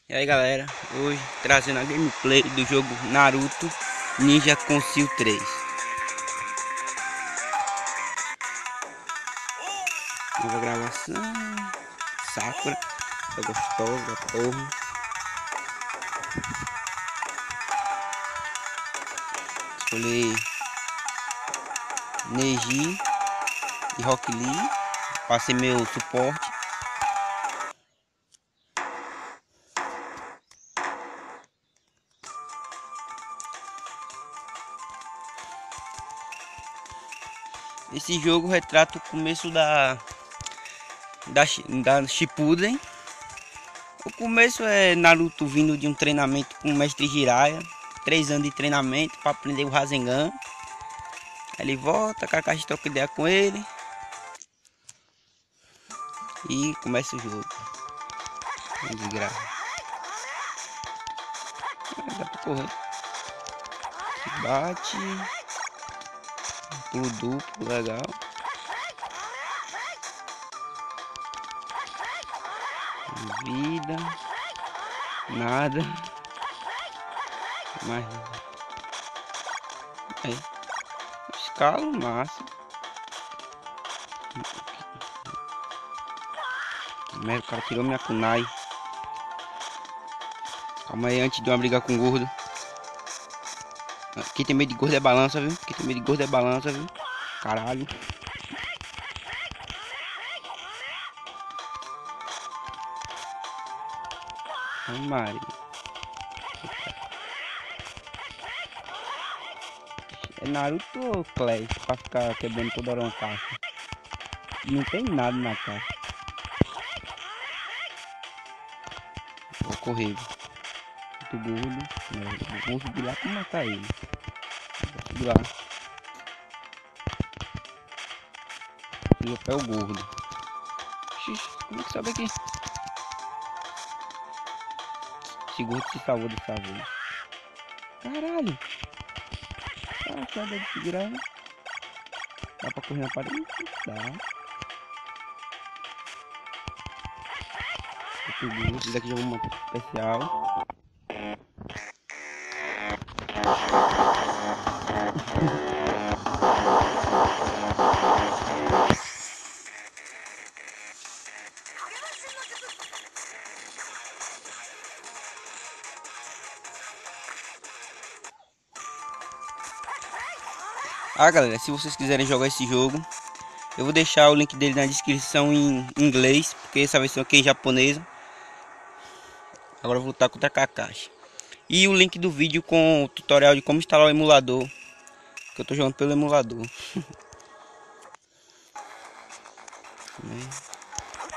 E aí galera, hoje trazendo a gameplay do jogo Naruto Ninja Conceal 3. Nova gravação. Sakura, tá gostosa, porra. Escolhi Neji e Rock Lee para ser meu suporte. Esse jogo retrata o começo da Shippuden. O começo é Naruto vindo de um treinamento com o mestre Jiraiya, 3 anos de treinamento para aprender o Rasengan. Aí ele volta, Kakashi troca ideia com ele e começa o jogo. Desgraça. Dá pra correr. Bate. Pulo duplo, legal. Vida. Nada. Mais nada. Aí. Escalo, massa. Merda, o cara tirou minha kunai. Calma aí, antes de uma briga com o gordo. Quem tem medo de gordo é balança, viu? Quem tem medo de gordo é balança, viu? Caralho. Ai, Maria. É Naruto ou Clash pra ficar quebrando toda hora uma caixa? Não tem nada na caixa. Vou correr. Do gordo. Vou subir lá pra matar ele. Vou subir lá. E até o gordo. Xixi, como é que sabe aqui? Esse gordo se salvou dessa vez. Caralho. Ah, que dá de segurar. Dá pra correr na parede? Dá. Esse daqui já é uma especial. Ah galera, se vocês quiserem jogar esse jogo, eu vou deixar o link dele na descrição em inglês, porque essa versão aqui é em japonesa. Agora eu vou lutar contra Kakashi. E o link do vídeo com o tutorial de como instalar o emulador, que eu tô jogando pelo emulador.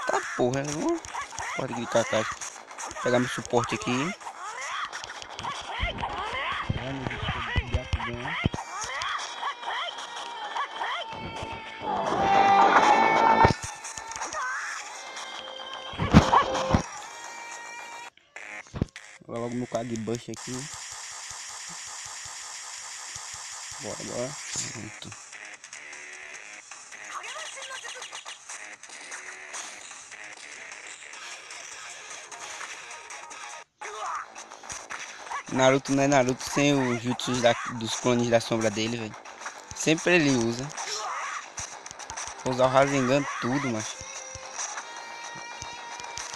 Tá porra, pode de Kakashi. Vou pegar meu suporte aqui. Vou logo meu Kage Bush aqui. Bora. Pronto. Naruto não é Naruto sem os jutsus dos clones da sombra dele, velho. Sempre ele usa. Vou usar o Rasengan tudo, mas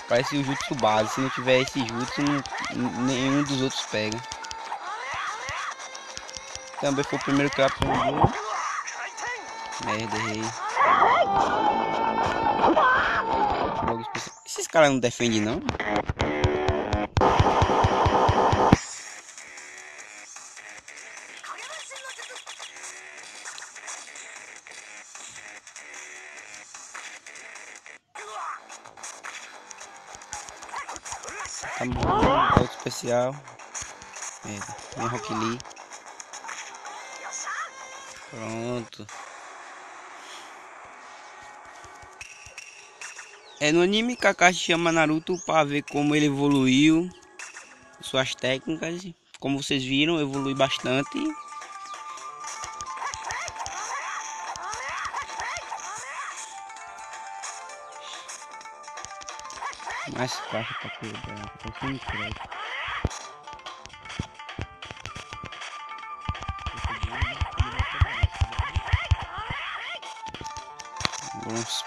parece o jutsu base. Se não tiver esse jutsu, nenhum dos outros pega. Também foi o primeiro que eu aprendi. Merda, errei. Esses caras não defendem, não? Tá bom, outro especial. Vem Rock Lee. Pronto. No anime Kakashi chama Naruto para ver como ele evoluiu, suas técnicas. Como vocês viram, evolui bastante. Mais caixa pra quebrar, tá sem crédito. Vamos.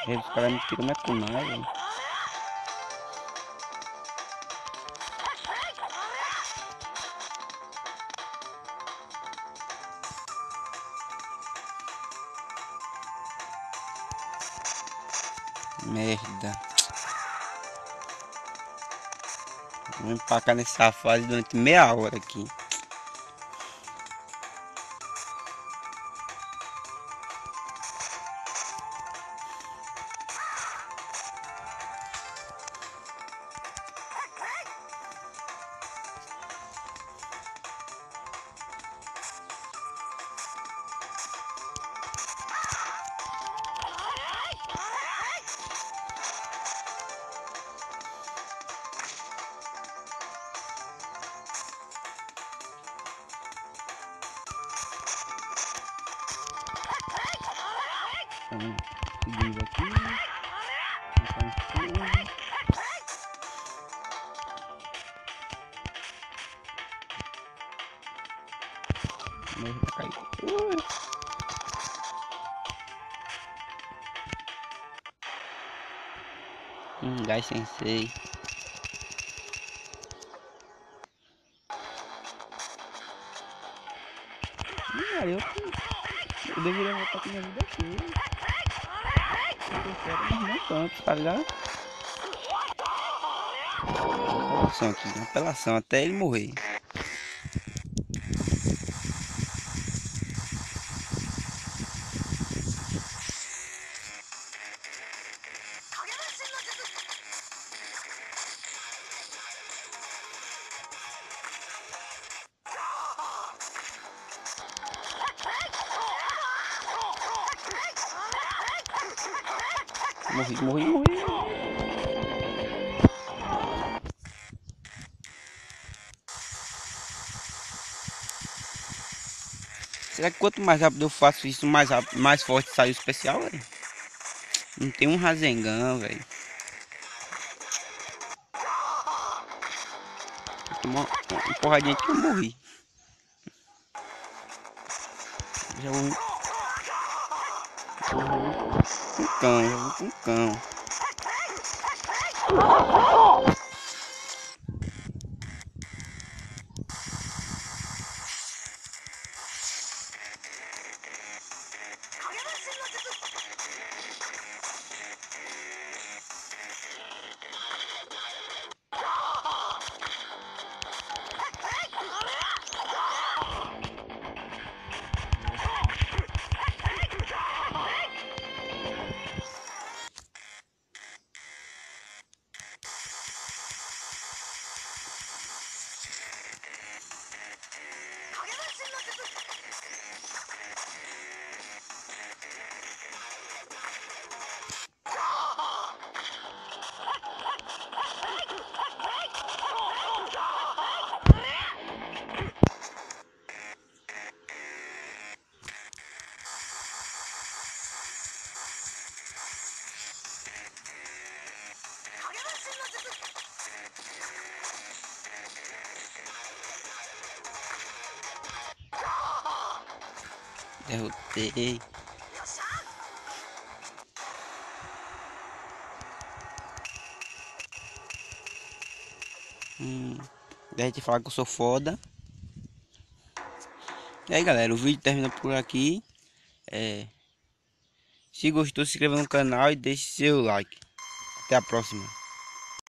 Os caras me tiram minha kunai, velho. Merda. Vou empacar nessa fase durante meia hora aqui. Então, seguimos aqui. Merda, caiu. Gás sensei. Eu deveria voltar com minha vida aqui. Eu quero, mas não tanto, tá ligado? Apelação aqui, apelação até ele morrer. Morri. Será que quanto mais rápido eu faço isso, mais rápido, mais forte sai o especial, velho? Não tem um Rasengan, velho. Tomar uma porradinha que eu morri. Já vou com cão, já vou com cão. Derrotei. Deixa de falar que eu sou foda. E aí galera, o vídeo termina por aqui. Se gostou, se inscreva no canal e deixe seu like. Até a próxima.